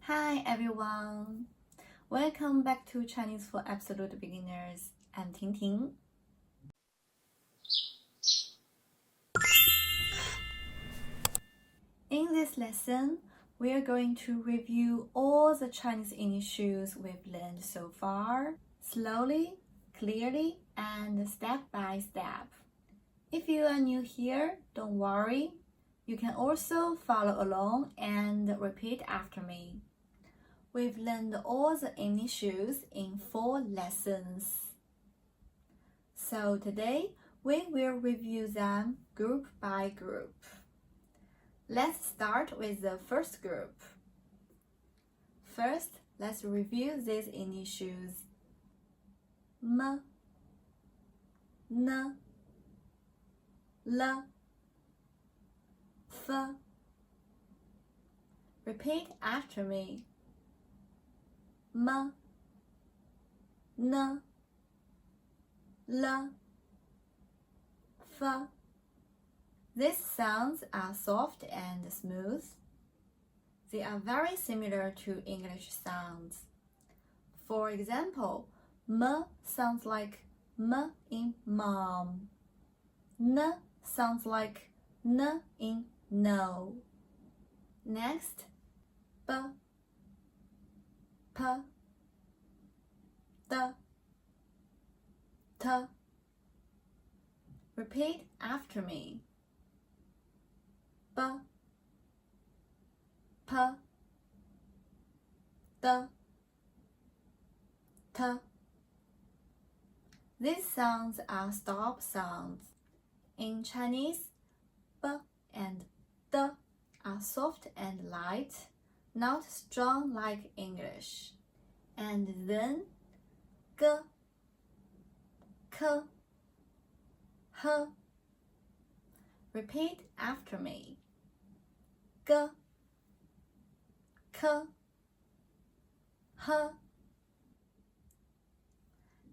Hi everyone! Welcome back to Chinese for Absolute Beginners. I'm Tingting. In this lesson, we are going to review all the Chinese initials we've learned so far, slowly, clearly, and step by step. If you are new here, don't worry. You can also follow along and repeat after me. We've learned all the initials in 4 lessons. So today, we will review them group by group. Let's start with the first group. First, let's review these initials. M, N, L, F. Repeat after me. M, N, L, F. These sounds are soft and smooth. They are very similar to English sounds. For example, M sounds like M in mom. N sounds like N in no. Next, B, P, D, T. Repeat after me. B, P, D, T. These sounds are stop sounds. In Chinese, B and D are soft and light, not strong like English. And then G, K, H. Repeat after me. G, K, H.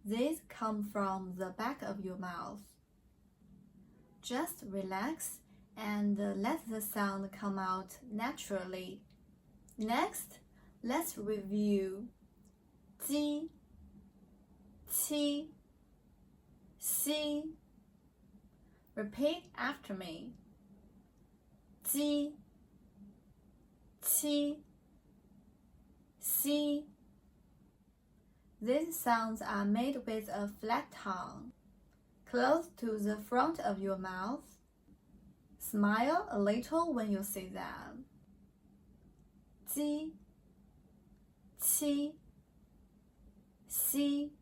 These come from the back of your mouth. Just relax and let the sound come out naturally. Next, let's review Ji, Qi, Xi. Repeat after me. Ji, Qi, Xi. These sounds are made with a flat tongue, close to the front of your mouth. Smile a little when you say them. Ji, Qi, Xi.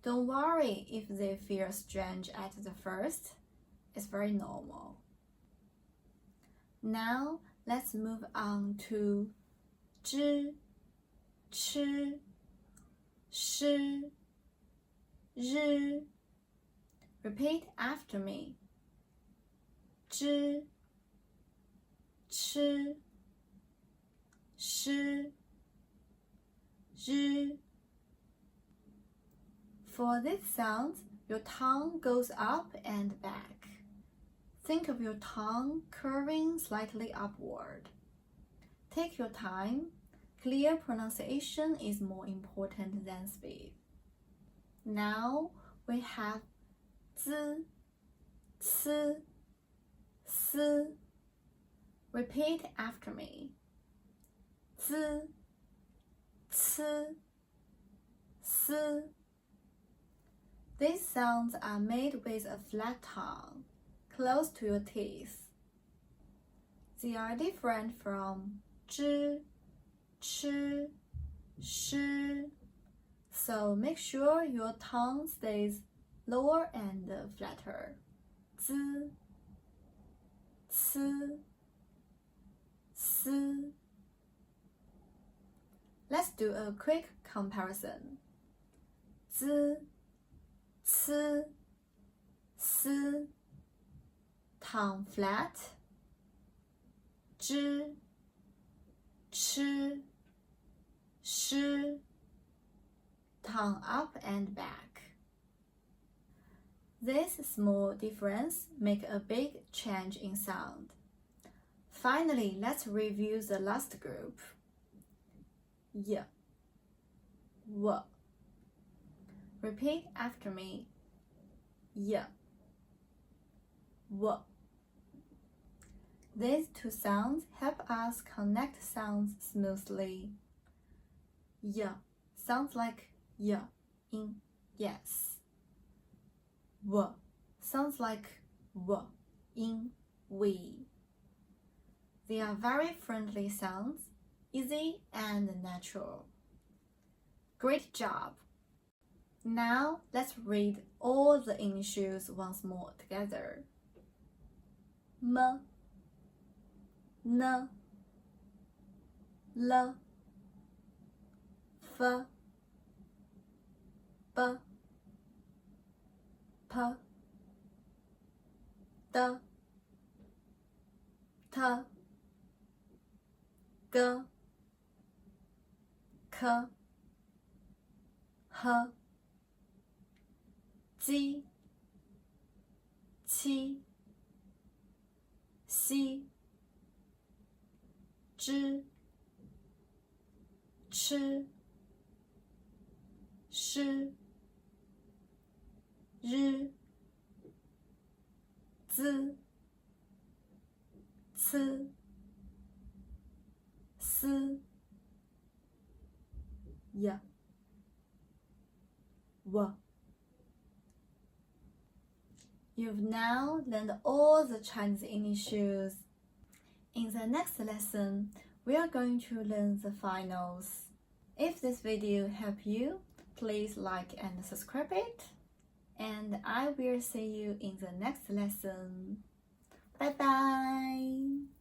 Don't worry if they feel strange at the first. It's very normal. Now let's move on to zhi, chi, shi, zhi. Repeat after me. Zhi, chi, shi, zhi. For these sounds, your tongue goes up and back. Think of your tongue curving slightly upward. Take your time. Clear pronunciation is more important than speed. Now we have zi, ci, si. Repeat after me. Zi, ci, si. These sounds are made with a flat tongue, close to your teeth. They are different from zhi, chi, shi. So make sure your tongue stays lower and flatter. Zi, ci, si. Let's do a quick comparison. Zi, ci, si. Tongue flat. Zhi, chi, shi. Tongue up and back. This small difference make a big change in sound. Finally, let's review the last group. y, w. Repeat after me. Y, w. These two sounds help us connect sounds smoothly. Y sounds like y in yes. W sounds like w in we. They are very friendly sounds, easy and natural. Great job! Now let's read all the initials once more together. M, N, L, F, B, P, D, T, G, K, H, J, Q, X, Zh, Ch, Sh, R, Z, C, S, Y, W. You've now learned all the Chinese initials. In the next lesson, we are going to learn the finals. If this video helped you, please like and subscribe it. And I will see you in the next lesson. Bye bye!